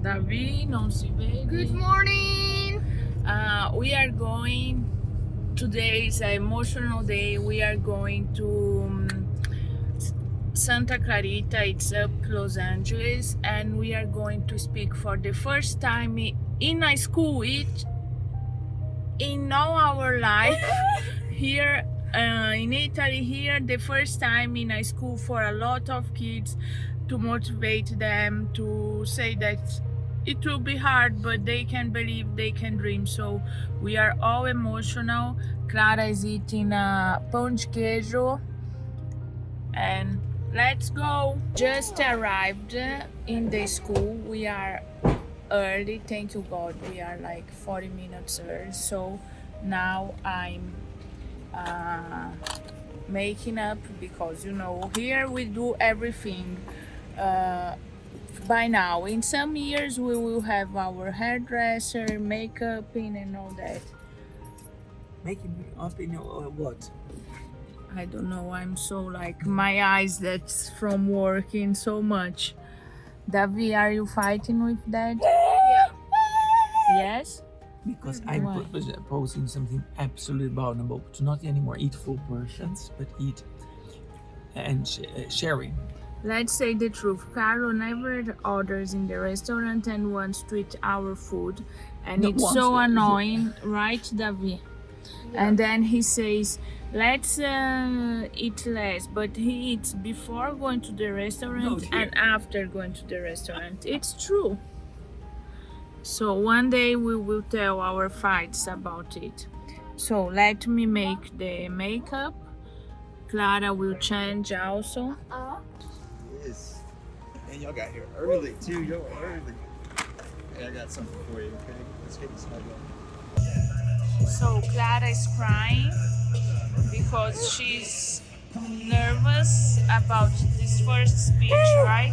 Davi, non si vede. Good morning! We are going, today is an emotional day, we are going to Santa Clarita, it's up Los Angeles, and we are going to speak for the first time in a school in all our life here in Italy, here the first time in a school for a lot of kids, to motivate them, to say that it will be hard but they can believe, they can dream. So we are all emotional. Clara is eating pão de queijo and let's go. Just arrived in the school. We are early, thank you God, we are like 40 minutes early. So now I'm making up, because here we do everything by now. In some years we will have our hairdresser, makeup in and all that. Making up in what? I don't know, I'm so like my eyes, that's from working so much. Davi, are you fighting with that? Yeah. Yes? Because I'm Why? proposing something absolutely abominable. To not anymore eat full portions, but eat and sharing. Let's say the truth. Carlo never orders in the restaurant and wants to eat our food. And Not it's once, so yeah. annoying, right, Davi? Yeah. And then he says, let's eat less. But he eats before going to the restaurant No, here. and after going to the restaurant. It's true. So one day we will tell our fights about it. So let me make the makeup. Clara will change also. Yes. And y'all got here early too. Y'all were early. Hey, I got something for you, okay? Let's get this snug up. So Clara is crying because she's nervous about this first speech, right?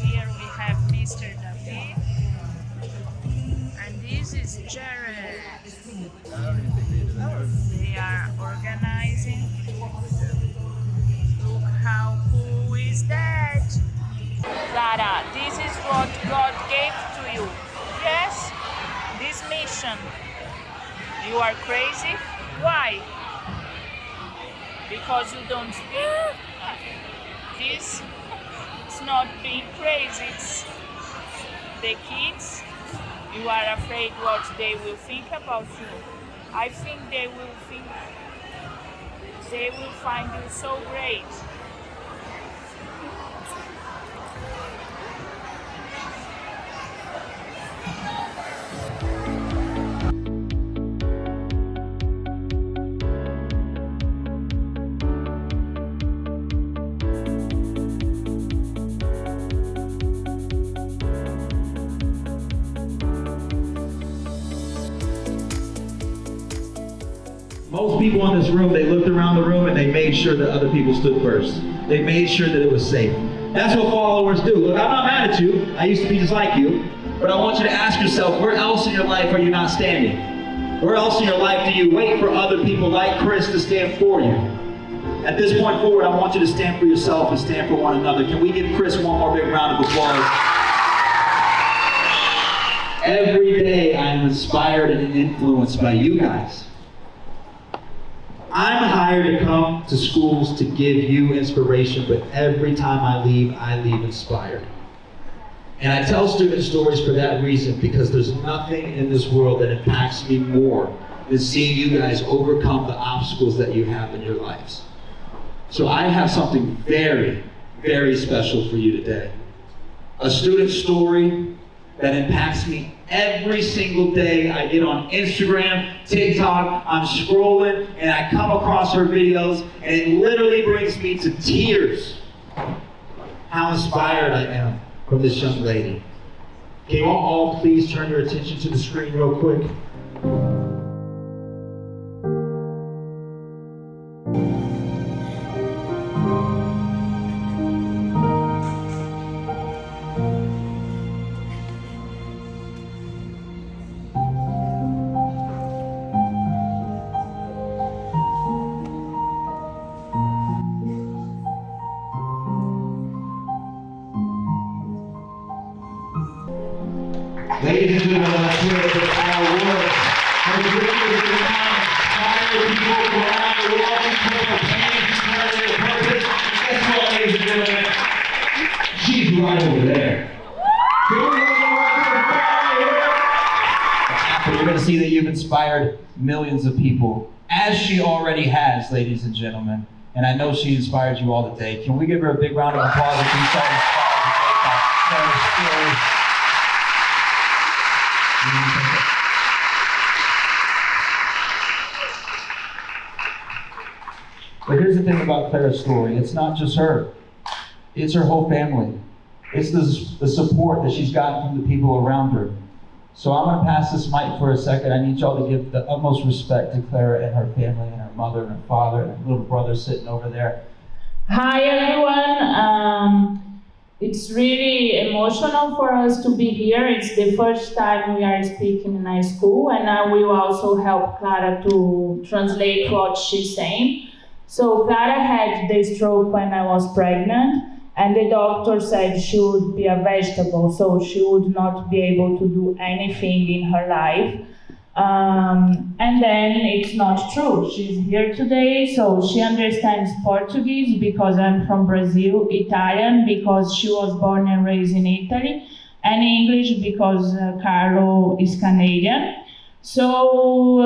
Here we have Mr. David, and this is Jared. They are organizing. Look how cool is that? Clara, this is what God gave to you. Yes? This mission. You are crazy? Why? Because you don't speak? This is not being crazy, it's the kids. You are afraid what they will think about you. I think they will find you so great. Most people in this room, they looked around the room and they made sure that other people stood first. They made sure that it was safe. That's what followers do. Look, I'm not mad at you. I used to be just like you. But I want you to ask yourself, where else in your life are you not standing? Where else in your life do you wait for other people like Chris to stand for you? At this point forward, I want you to stand for yourself and stand for one another. Can we give Chris one more big round of applause? Every day I am inspired and influenced by you guys. I'm hired to come to schools to give you inspiration, but every time I leave inspired. And I tell student stories for that reason, because there's nothing in this world that impacts me more than seeing you guys overcome the obstacles that you have in your lives. So I have something very, very special for you today. A student story that impacts me every single day. I get on Instagram, TikTok, I'm scrolling, and I come across her videos, and it literally brings me to tears how inspired I am from this young lady. Can you all please turn your attention to the screen real quick? Ladies and gentlemen, let's hear it for Clara Woods. Her dream is to now inspire people around the world to take a pain, to turn their purpose. Guess what, ladies and gentlemen? She's right over there. But you're going to see that you've inspired millions of people, as she already has, ladies and gentlemen. And I know she inspires you all today. Can we give her a big round of applause if she's so inspired today by Clara's story? But here's the thing about Clara's story. It's not just her. It's her whole family. It's the support that she's gotten from the people around her. So I'm going to pass this mic for a second. I need y'all to give the utmost respect to Clara and her family and her mother and her father and her little brother sitting over there. Hi everyone. It's really emotional for us to be here. It's the first time we are speaking in high school, and I will also help Clara to translate what she's saying. So Clara had the stroke when I was pregnant, and the doctor said she would be a vegetable, so she would not be able to do anything in her life. And then it's not true. She's here today, so she understands Portuguese because I'm from Brazil, Italian because she was born and raised in Italy, and English because Carlo is Canadian. So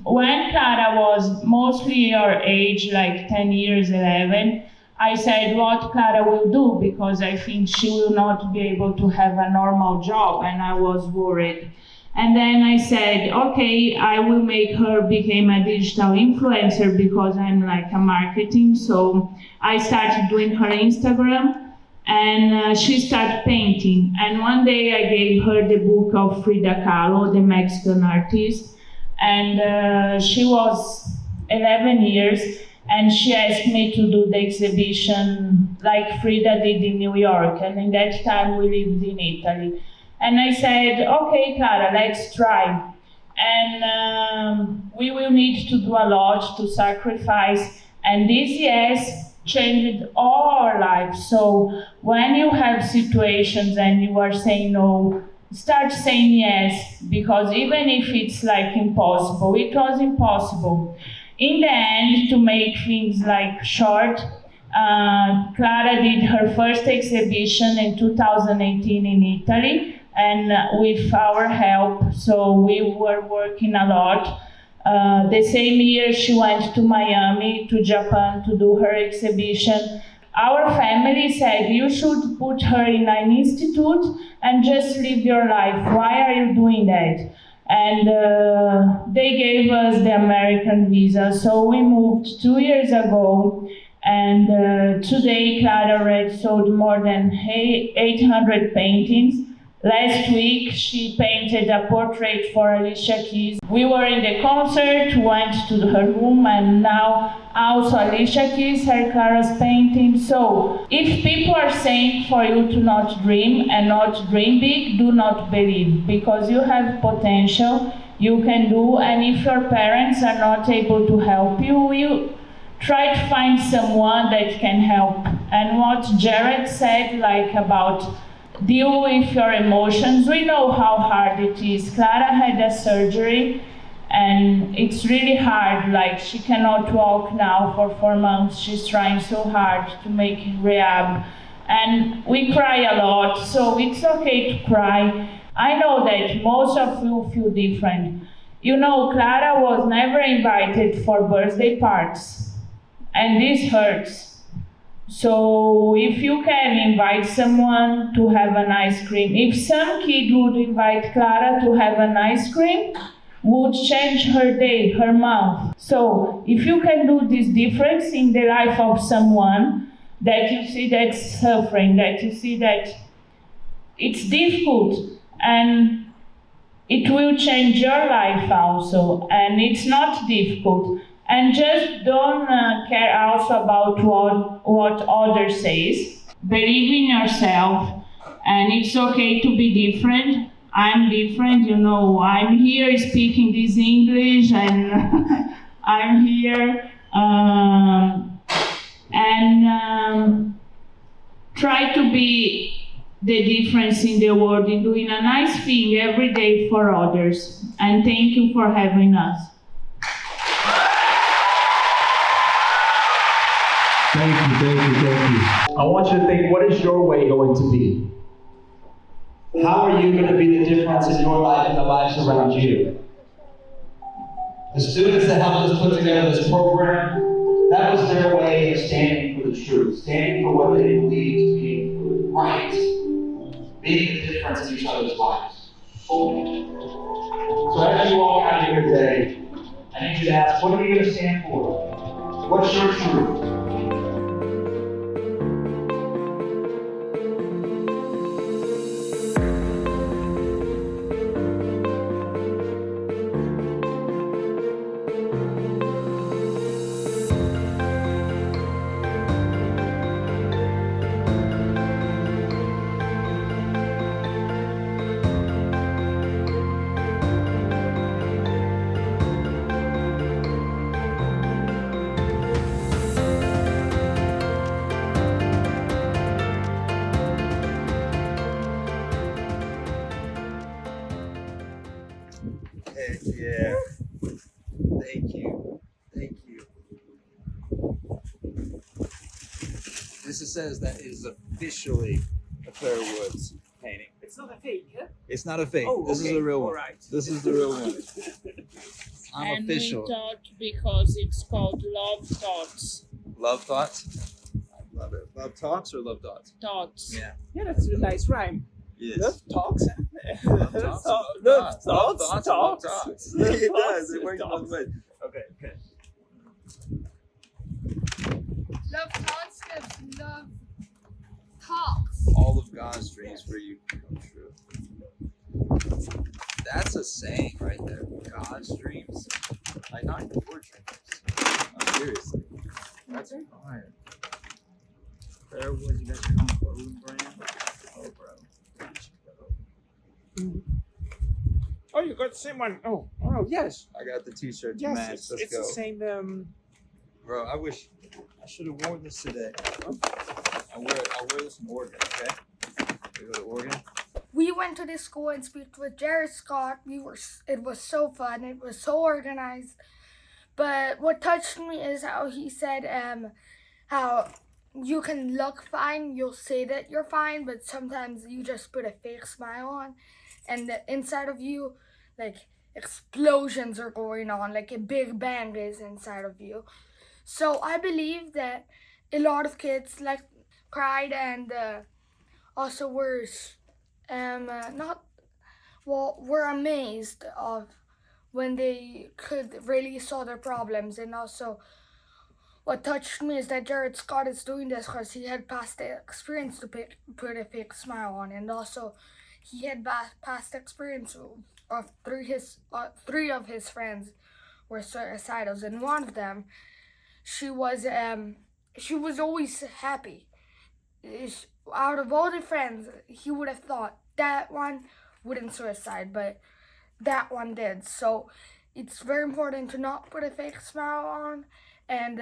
when Clara was mostly her age, like 10 years, 11, I said what Clara will do because I think she will not be able to have a normal job, and I was worried. And then I said, okay, I will make her become a digital influencer because I'm like a marketing. So I started doing her Instagram, and she started painting. And one day I gave her the book of Frida Kahlo, the Mexican artist. And she was 11 years, and she asked me to do the exhibition like Frida did in New York. And in that time we lived in Italy. And I said, okay, Clara, let's try. And we will need to do a lot to sacrifice. And this yes changed all our lives. So when you have situations and you are saying no, start saying yes, because even if it's like impossible, it was impossible. In the end, to make things like short, Clara did her first exhibition in 2018 in Italy. And with our help, so we were working a lot. The same year she went to Miami, to Japan, to do her exhibition. Our family said, you should put her in an institute and just live your life. Why are you doing that? And they gave us the American visa. So we moved 2 years ago. And today Clara already sold more than 800 paintings. Last week, she painted a portrait for Alicia Keys. We were in the concert, went to her room, and now also Alicia Keys had Clara's painting. So, if people are saying for you to not dream and not dream big, do not believe, because you have potential, you can do, and if your parents are not able to help you, you try to find someone that can help. And what Jared said, like about deal with your emotions. We know how hard it is. Clara had a surgery and it's really hard. Like she cannot walk now for 4 months. She's trying so hard to make rehab. And we cry a lot, so it's okay to cry. I know that most of you feel different. You know, Clara was never invited for birthday parties. And this hurts. So if you can invite someone to have an ice cream, if some kid would invite Clara to have an ice cream, would change her day, her month. So if you can do this difference in the life of someone, that you see that's suffering, that you see that it's difficult, and it will change your life also, and it's not difficult. And just don't care also about what others says. Believe in yourself, and it's okay to be different. I'm different, you know. I'm here speaking this English, and I'm here, and try to be the difference in the world in doing a nice thing every day for others. And thank you for having us. Thank you. I want you to think, what is your way going to be? How are you going to be the difference in your life and the lives around you? The students that helped us put together this program, that was their way of standing for the truth, standing for what they believed to be right, being the difference in each other's lives. So as you walk out of here today, I need you to ask, what are you going to stand for? What's your truth? Heck yeah. Thank you. Thank you. This says that is officially a Clara Woods painting. It's not a fake, yeah? It's not a fake. Oh, this okay. is a real one. All right. This is the real one. I'm And official. we thought because it's called Love Thoughts. Love thoughts? I love it. Love talks or love dots? Thoughts. Yeah. Yeah, that's a nice rhyme. Yes. Love talks. Love talks. Love Love thoughts. Love Talks. talks. Love It thoughts, does. It works both talks. ways. Okay. Okay. Love concepts, love talks. All of God's dreams for you come true. That's a saying right there. God's dreams. Like not your dreams. No, seriously. That's fire. Clara Woods, you got your own clothing brand? Oh, bro. Oh, you got the same one. Oh, yes. I got the t-shirt to Yes, match. it's Let's go. the same. Bro, I wish I should have worn this today. I'll wear this in Oregon, okay? We go to Oregon. We went to this school and spoke with Jared Scott. It was so fun. It was so organized. But what touched me is how he said how you can look fine, you'll say that you're fine, but sometimes you just put a fake smile on, and inside of you, like, explosions are going on, like a big bang is inside of you. So I believe that a lot of kids like cried and also were were amazed of when they could really saw their problems. And also what touched me is that Jared Scott is doing this because he had past experience to put a fake smile on, and also he had past experience of three of his friends were suicidals, and one of them, she was always happy. Out of all the friends, he would have thought that one wouldn't suicide, but that one did. So it's very important to not put a fake smile on, and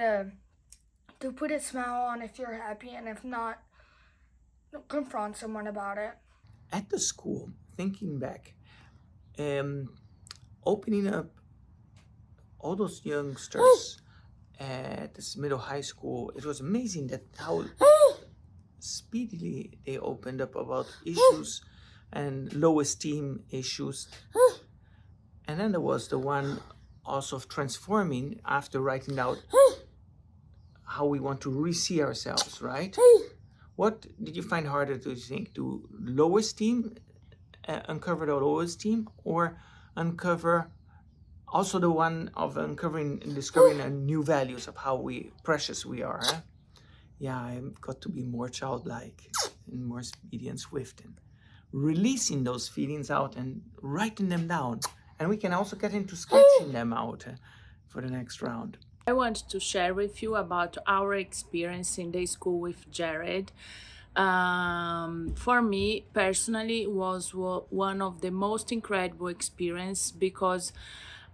to put a smile on if you're happy, and if not, confront someone about it. At the school, thinking back, opening up all those youngsters at this middle high school, it was amazing that how speedily they opened up about issues and low esteem issues. And then there was the one also of transforming after writing out how we want to re-see ourselves, right? What did you find harder to think? To low esteem, uncover the low esteem, or uncover also the one of uncovering and discovering new values of how precious we are? Huh? Yeah, I've got to be more childlike and more speedy and swift and releasing those feelings out and writing them down. And we can also get into sketching them out for the next round. I want to share with you about our experience in the school with Jared. For me personally, was one of the most incredible experience because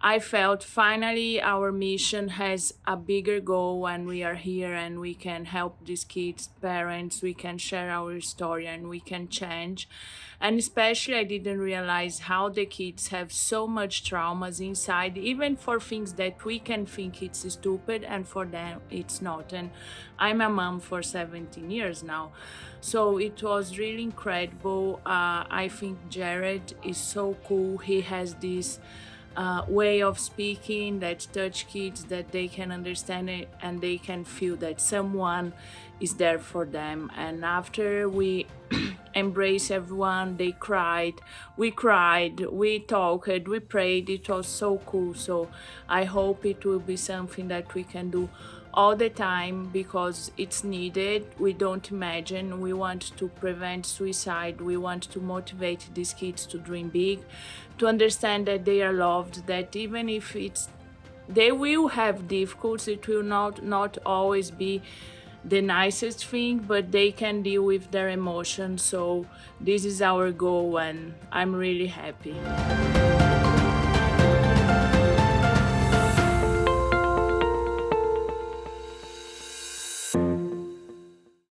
I felt finally our mission has a bigger goal, and we are here and we can help these kids, parents, we can share our story and we can change. And especially I didn't realize how the kids have so much traumas inside, even for things that we can think it's stupid and for them it's not. And I'm a mom for 17 years now. So it was really incredible. I think Jared is so cool. He has this way of speaking that touch kids, that they can understand it and they can feel that someone is there for them. And after we embrace everyone, they cried, we talked, we prayed. It was so cool. So I hope it will be something that we can do all the time, because it's needed. We don't imagine. We want to prevent suicide. We want to motivate these kids to dream big, to understand that they are loved, that even if they will have difficulties, it will not always be the nicest thing, but they can deal with their emotions. So this is our goal, and I'm really happy.